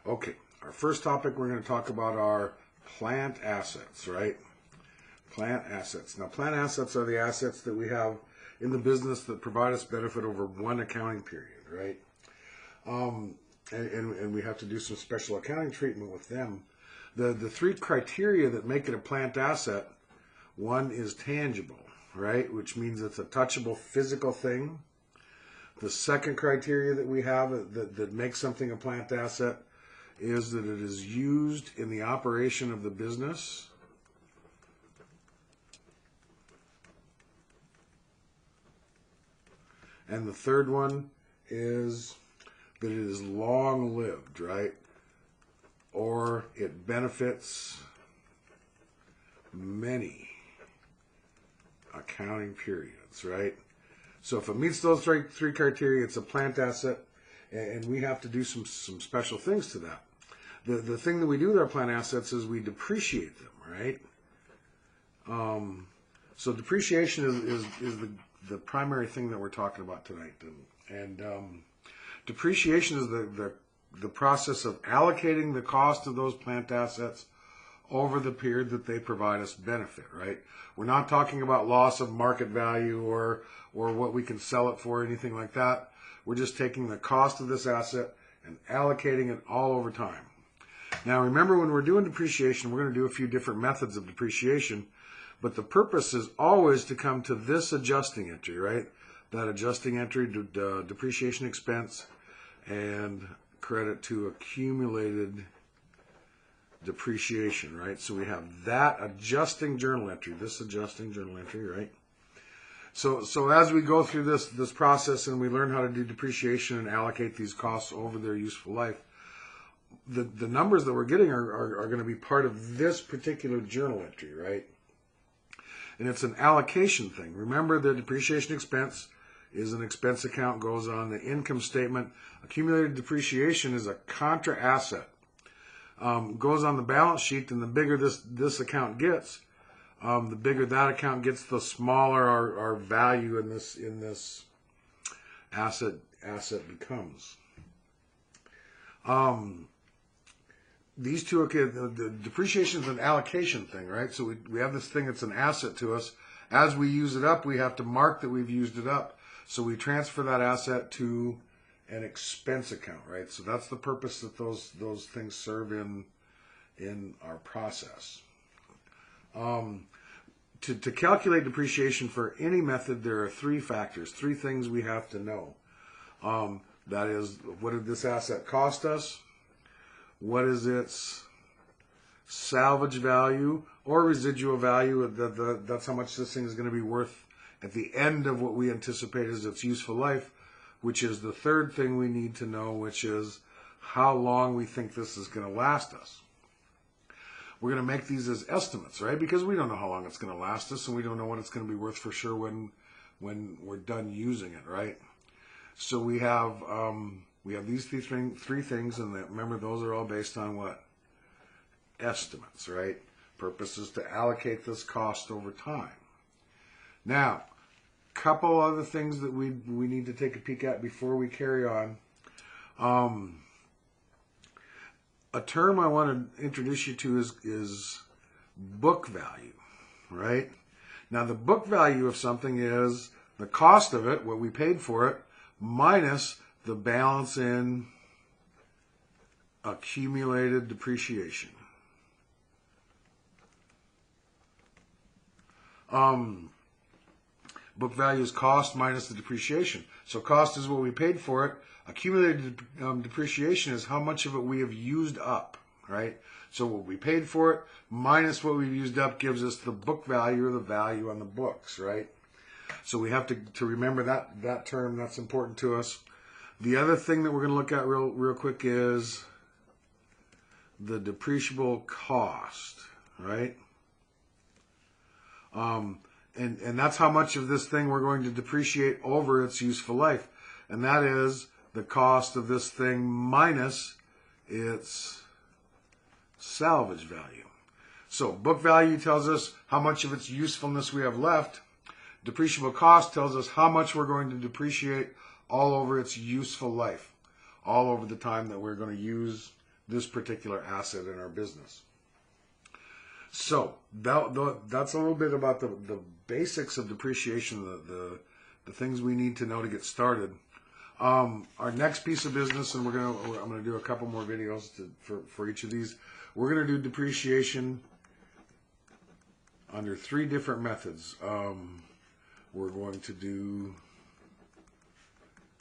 Okay, our first topic, we're going to talk about our plant assets, right? Plant assets. Now, plant assets are the assets that we have in the business that provide us benefit over one accounting period, right? And we have to do some special accounting treatment with them. The three criteria that make it a plant asset, one is tangible, right? Which means it's a touchable physical thing. The second criteria that we have that makes something a plant asset is that it is used in the operation of the business. And the third one is that it is long-lived, right? Or it benefits many accounting periods, right? So if it meets those three criteria, it's a plant asset, and we have to do some special things to that. The thing that we do with our plant assets is we depreciate them, right? So depreciation is the primary thing that we're talking about tonight. And depreciation is the process of allocating the cost of those plant assets over the period that they provide us benefit, right? We're not talking about loss of market value or what we can sell it for, anything like that. We're just taking the cost of this asset and allocating it all over time. Now, remember, when we're doing depreciation, we're going to do a few different methods of depreciation, but the purpose is always to come to this adjusting entry, right? That adjusting entry to depreciation expense and credit to accumulated depreciation, right? So we have that adjusting journal entry, this adjusting journal entry, right? So as we go through this process and we learn how to do depreciation and allocate these costs over their useful life, the numbers that we're getting are going to be part of this particular journal entry, right? And it's an allocation thing. Remember, the depreciation expense is an expense account, goes on the income statement. Accumulated depreciation is a contra asset. Goes on the balance sheet, and the bigger this account gets, the bigger that account gets, the smaller our value in this asset becomes. These two, okay, the depreciation is an allocation thing, right? So we have this thing that's an asset to us. As we use it up, we have to mark that we've used it up. So we transfer that asset to an expense account, right? So that's the purpose that those things serve in our process. To calculate depreciation for any method, there are three factors, three things we have to know. That is, what did this asset cost us? What is its salvage value or residual value? That's how much this thing is going to be worth at the end of what we anticipate is its useful life, which is the third thing we need to know, which is how long we think this is going to last us. We're going to make these as estimates, right? Because we don't know how long it's going to last us, and we don't know what it's going to be worth for sure when we're done using it, right? So we have these three things, and remember, those are all based on what? Estimates, right? Purpose is to allocate this cost over time. Now, couple other things that we need to take a peek at before we carry on. A term I want to introduce you to is book value, right? Now, the book value of something is the cost of it, what we paid for it, minus the balance in accumulated depreciation. Book value is cost minus the depreciation. So cost is what we paid for it. Accumulated depreciation is how much of it we have used up, right? So what we paid for it minus what we've used up gives us the book value, or the value on the books, right? So we have to remember that term. That's important to us. The other thing that we're going to look at real quick is the depreciable cost, right? And that's how much of this thing we're going to depreciate over its useful life. And that is the cost of this thing minus its salvage value. So book value tells us how much of its usefulness we have left. Depreciable cost tells us how much we're going to depreciate all over its useful life, all over the time that we're going to use this particular asset in our business. So that's a little bit about the basics of depreciation, the things we need to know to get started. Our next piece of business, and I'm gonna do a couple more videos for each of these. We're gonna do depreciation under 3 different methods. We're going to do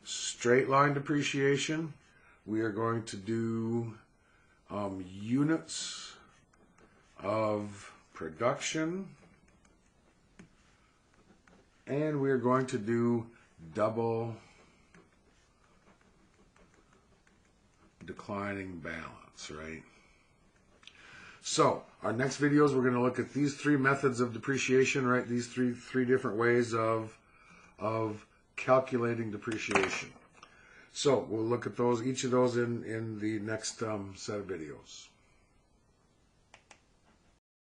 straight line depreciation. We are going to do units of production, and we are going to do double declining balance, right? So our next videos, we're going to look at these 3 methods of depreciation, right? These three different ways of calculating depreciation. So we'll look at those, each of those in the next set of videos.